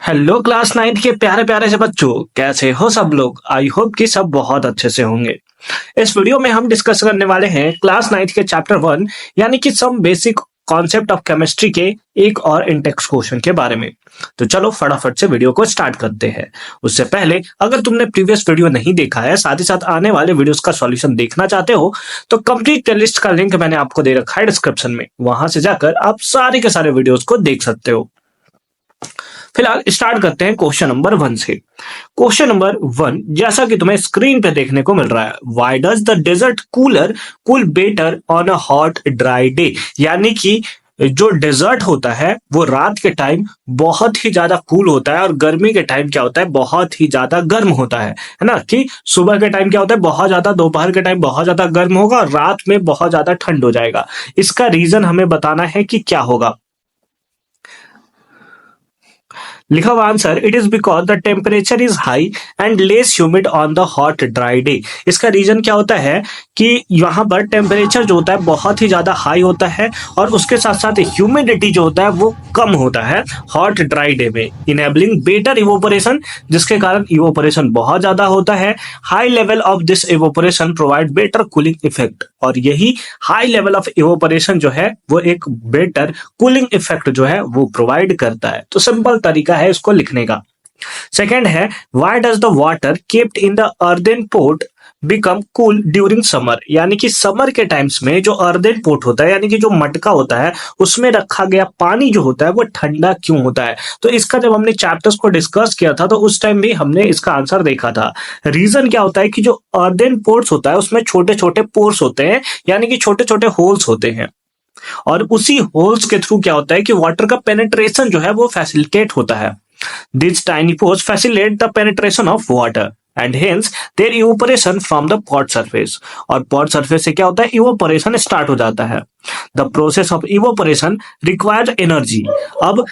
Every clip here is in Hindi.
हेलो क्लास नाइन्थ के प्यारे प्यारे से बच्चों, कैसे हो सब लोग। आई होप कि सब बहुत अच्छे से होंगे। इस वीडियो में हम डिस्कस करने वाले हैं क्लास नाइन्थ के चैप्टर 1 यानी कि some basic concept of chemistry के एक और इंटेक्स क्वेश्चन के बारे में। तो चलो फटाफट से वीडियो को स्टार्ट करते हैं। उससे पहले अगर तुमने प्रीवियस वीडियो नहीं देखा है, साथ ही साथ आने वाले वीडियोस का सॉल्यूशन देखना चाहते हो, तो कंप्लीट प्लेलिस्ट का लिंक मैंने आपको दे रखा है डिस्क्रिप्शन में। वहां से जाकर आप सारे के सारे वीडियोस को देख सकते हो। फिलहाल स्टार्ट करते हैं क्वेश्चन नंबर 1 से। क्वेश्चन नंबर 1 जैसा कि तुम्हें स्क्रीन पे देखने को मिल रहा है, why does the desert cooler cool better on a hot dry day. यानी कि जो डेजर्ट होता है वो रात के टाइम बहुत ही ज्यादा कूल होता है और गर्मी के टाइम क्या होता है, बहुत ही ज्यादा गर्म होता है ना। कि सुबह के टाइम क्या होता है, बहुत ज्यादा, दोपहर के टाइम बहुत ज्यादा गर्म होगा और रात में बहुत ज्यादा ठंड हो जाएगा। इसका रीजन हमें बताना है कि क्या होगा। लिखा हुआ answer, it is because the temperature is high and less humid on the hot dry day. इसका रीजन क्या होता है कि यहाँ पर टेम्परेचर जो होता है बहुत ही ज्यादा हाई होता है और उसके साथ साथ ह्यूमिडिटी जो होता है वो कम होता है हॉट ड्राई डे में, इनेबलिंग बेटर इवोपोरेशन, जिसके कारण इवोपोरेशन बहुत ज्यादा होता है। High level of this evaporation provide better cooling effect, और यही हाई लेवल ऑफ इवोपोरेशन जो है वो एक बेटर कूलिंग इफेक्ट जो है वो प्रोवाइड करता है। तो सिंपल तरीका है इसको लिखने का। सेकंड है, why does the water kept in the earthen pot become cool during summer. यानी कि समर के टाइम्स में जो अर्दन पोट होता है, यानी कि जो मटका होता है, उसमें रखा गया पानी जो होता है वो ठंडा क्यों होता है। तो इसका जब हमने चैप्टर्स को डिस्कस किया था तो उस टाइम भी हमने इसका आंसर देखा था। रीजन क्या होता है कि जो अर्दन पोर्ट्स होता है उसमें छोटे छोटे पोर्स होते हैं, यानी कि छोटे छोटे होल्स होते हैं, और उसी होल्स के थ्रू क्या होता है कि वाटर का पेनिट्रेशन जो है वो फैसिलिटेट होता है। These tiny pores facilitate the penetration of water and hence their evaporation from the pod surface। और pod surface से क्या होता है, evaporation start हो जाता है। The process of evaporation requires energy। अब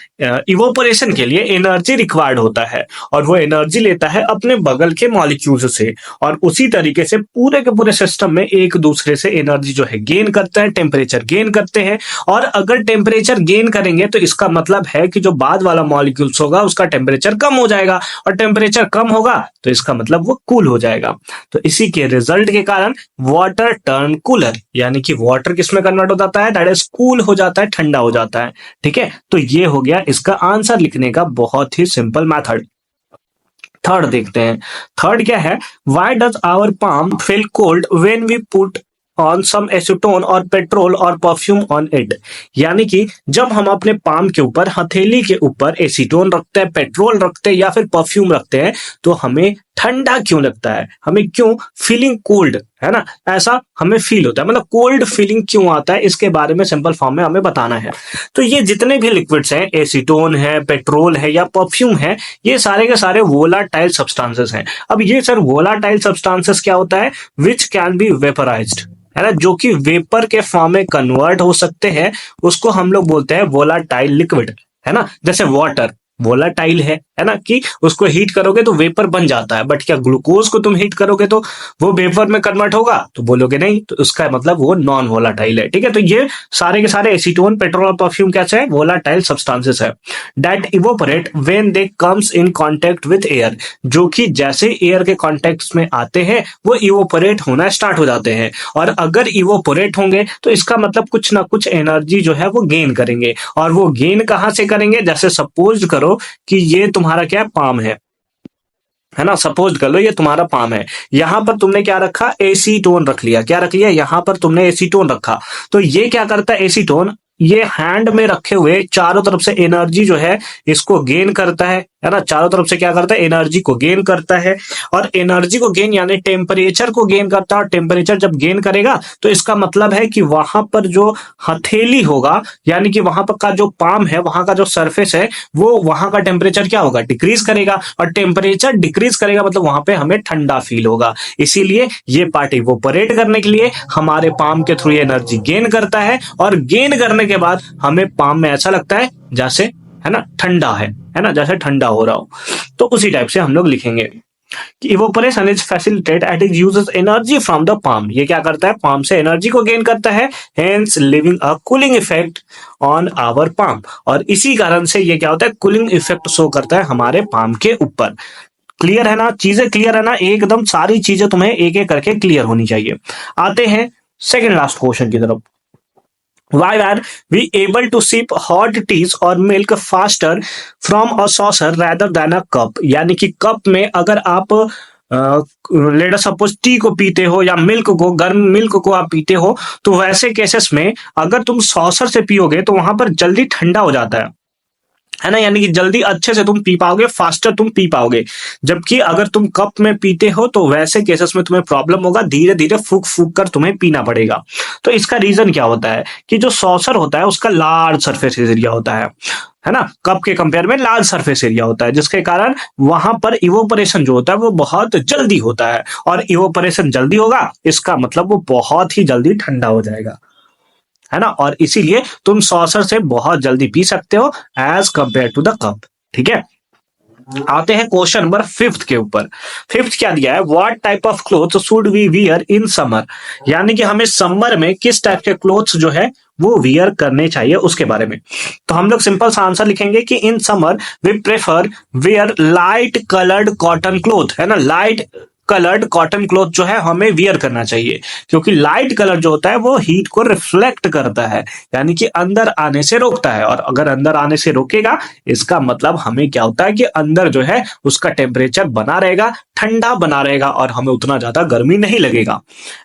evaporation के लिए एनर्जी रिक्वायर्ड होता है और वो एनर्जी लेता है अपने बगल के मॉलिक्यूल्स से, और उसी तरीके से पूरे के पूरे सिस्टम में एक दूसरे से एनर्जी जो है गेन करते हैं, टेम्परेचर गेन करते हैं। और अगर टेम्परेचर गेन करेंगे तो इसका मतलब है कि जो बाद वाला मॉलिक्यूल्स होगा उसका टेम्परेचर कम हो जाएगा, और टेम्परेचर कम होगा तो इसका मतलब वो कूल हो जाएगा। तो इसी के रिजल्ट के कारण वाटर टर्न कूलर, यानी कि वाटर किसमें कन्वर्ट हो जाता है, दैट इज कूल हो जाता है, ठंडा हो जाता है। ठीक है, तो ये हो गया इसका आंसर लिखने का बहुत ही सिंपल मेथड। थर्ड देखते हैं। थर्ड क्या है, why does our palm feel cold when we put on some acetone or petrol or perfume on it. यानी कि जब हम अपने पाम के ऊपर, हथेली के ऊपर एसीटोन रखते हैं, पेट्रोल रखते हैं या फिर परफ्यूम रखते हैं तो हमें ठंडा क्यों लगता है, हमें क्यों फीलिंग कोल्ड, है ना, ऐसा हमें फील होता है, मतलब कोल्ड फीलिंग क्यों आता है, इसके बारे में सिंपल फॉर्म में हमें बताना है। तो ये जितने भी लिक्विड्स हैं, एसीटोन है, पेट्रोल है या परफ्यूम है, ये सारे के सारे वोलाटाइल सब्सटेंसेस हैं। अब ये सर वोलाटाइल सब्सटेंसेस क्या होता है, विच कैन बी वेपराइज्ड, है ना, जो कि वेपर के फॉर्म में कन्वर्ट हो सकते हैं, उसको हम लोग बोलते हैं वोलाटाइल लिक्विड, है ना। जैसे वाटर वोलाटाइल है ना, कि उसको हीट करोगे तो वेपर बन जाता है, बट क्या ग्लूकोज को तुम हीट करोगे तो वो वेपर में कन्वर्ट होगा, तो बोलोगे नहीं, तो उसका मतलब वो नॉन वोलाटाइल है। ठीक है, तो ये सारे के सारे एसीटोन, पेट्रोल और परफ्यूम कैसे है, वोलाटाइल सब्सटेंसेस है। That evaporate when they comes in contact with air, जो कि जैसे एयर के कांटेक्ट में आते हैं वो इवोपरेट होना स्टार्ट हो जाते हैं, और अगर इवोपरेट होंगे तो इसका मतलब कुछ ना कुछ एनर्जी जो है वो गेन करेंगे, और वो गेन कहां से करेंगे, जैसे सपोज करो कि ये तुम्हारा क्या पाम है ना, सपोज कर लो ये तुम्हारा पाम है, यहां पर तुमने क्या रखा, एसीटोन रख लिया, क्या रख लिया, यहां पर तुमने एसीटोन रखा। तो ये क्या करता है, एसीटोन ये हैंड में रखे हुए चारों तरफ से एनर्जी जो है इसको गेन करता है ना, चारों तरफ से क्या करता है, एनर्जी को गेन करता है, और एनर्जी को गेन यानी टेम्परेचर को गेन करता है, और टेम्परेचर जब गेन करेगा तो इसका मतलब है कि वहां पर जो हथेली होगा, यानी कि वहां पर का जो पाम है, वहां का जो सरफेस है, वो वहां का टेम्परेचर क्या होगा, डिक्रीज करेगा, और टेम्परेचर डिक्रीज करेगा मतलब वहां पे हमें ठंडा फील होगा। इसीलिए ये पार्ट इवोपरेट करने के लिए हमारे पाम के थ्रू एनर्जी गेन करता है, और गेन करने के बाद हमें पाम में ऐसा लगता है जैसे, है ना, ठंडा है ना, जैसे ठंडा हो रहा हो। तो उसी टाइप से हम लोग लिखेंगे। Evaporation is facilitate at is uses energy from the palm. ये क्या करता है, पाम से एनर्जी को गेन करता है, hence living a cooling effect on our palm. और इसी कारण से ये क्या होता है, कूलिंग इफेक्ट शो करता है हमारे पाम के ऊपर। क्लियर है ना, चीजें क्लियर है ना, एकदम सारी चीजें तुम्हें एक एक करके क्लियर होनी चाहिए। आते हैं सेकंड लास्ट क्वेश्चन की तरफ। Why are we able to sip hot teas or milk faster from a saucer rather than a cup? यानी कि कप में अगर आप लेट सपोज टी को पीते हो या मिल्क को, गर्म मिल्क को आप पीते हो, तो वैसे केसेस में अगर तुम सॉसर से पियोगे तो वहां पर जल्दी ठंडा हो जाता है ना, यानी कि जल्दी अच्छे से तुम पी पाओगे, फास्टर तुम पी पाओगे। जबकि अगर तुम कप में पीते हो तो वैसे केसेस में तुम्हें प्रॉब्लम होगा, धीरे धीरे फूक फूक कर तुम्हें पीना पड़ेगा। तो इसका रीजन क्या होता है कि जो सॉसर होता है उसका लार्ज सरफेस एरिया होता है ना, कप के कंपेयर में लार्ज सरफेस एरिया होता है, जिसके कारण वहां पर इवोपरेशन जो होता है वो बहुत जल्दी होता है। और इवोपरेशन जल्दी होगा इसका मतलब वो बहुत ही जल्दी ठंडा हो जाएगा, है ना। और इसीलिए तुम सॉसर से बहुत जल्दी पी सकते हो as compare to the cup. ठीक है, आते हैं क्वेश्चन नंबर 5 के ऊपर। 5 क्या दिया है, what type of clothes should we wear in summer. यानी कि हमें समर में किस टाइप के क्लोथ्स जो है वो वियर करने चाहिए उसके बारे में। तो हम लोग सिंपल सा आंसर लिखेंगे कि in summer we prefer wear light coloured cotton cloth, है ना। लाइट कलर्ड कॉटन क्लॉथ जो है हमें वियर करना चाहिए, क्योंकि लाइट कलर जो होता है वो हीट को रिफ्लेक्ट करता है, यानी कि अंदर आने से रोकता है। और अगर अंदर आने से रोकेगा इसका मतलब हमें क्या होता है कि अंदर जो है उसका टेम्परेचर बना रहेगा, ठंडा बना रहेगा और हमें उतना ज्यादा गर्मी नहीं लगेगा।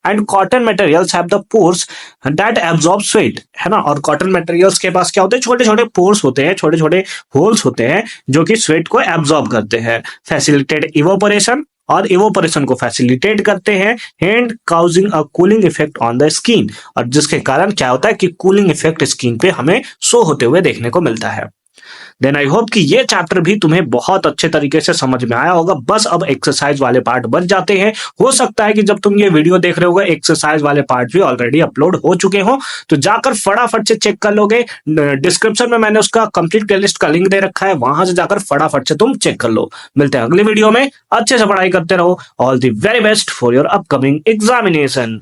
And cotton materials have the pores that absorb sweat, है ना। और कॉटन मटेरियल्स के पास क्या होते हैं, छोटे छोटे पोर्स होते हैं, छोटे छोटे होल्स होते हैं जो कि स्वेट को एब्जॉर्ब करते हैं, फैसिलिटेट इवोपरेशन, और इवोपरेशन को फैसिलिटेट करते हैं, and causing a cooling effect on the skin. और जिसके कारण क्या होता है कि कूलिंग इफेक्ट स्किन पे हमें शो होते हुए देखने को मिलता है। देन आई होप कि ये चैप्टर भी तुम्हें बहुत अच्छे तरीके से समझ में आया होगा। बस अब एक्सरसाइज वाले पार्ट बच जाते हैं। हो सकता है कि जब तुम ये वीडियो देख रहे होगे एक्सरसाइज वाले पार्ट भी ऑलरेडी अपलोड हो चुके हो, तो जाकर फटाफट से चेक कर लोगे। डिस्क्रिप्शन में मैंने उसका कंप्लीट प्लेलिस्ट का लिंक दे रखा है, वहां से जाकर फटाफट से तुम चेक कर लो। मिलते हैं अगले वीडियो में, अच्छे से पढ़ाई करते रहो। All the very best for your upcoming examination.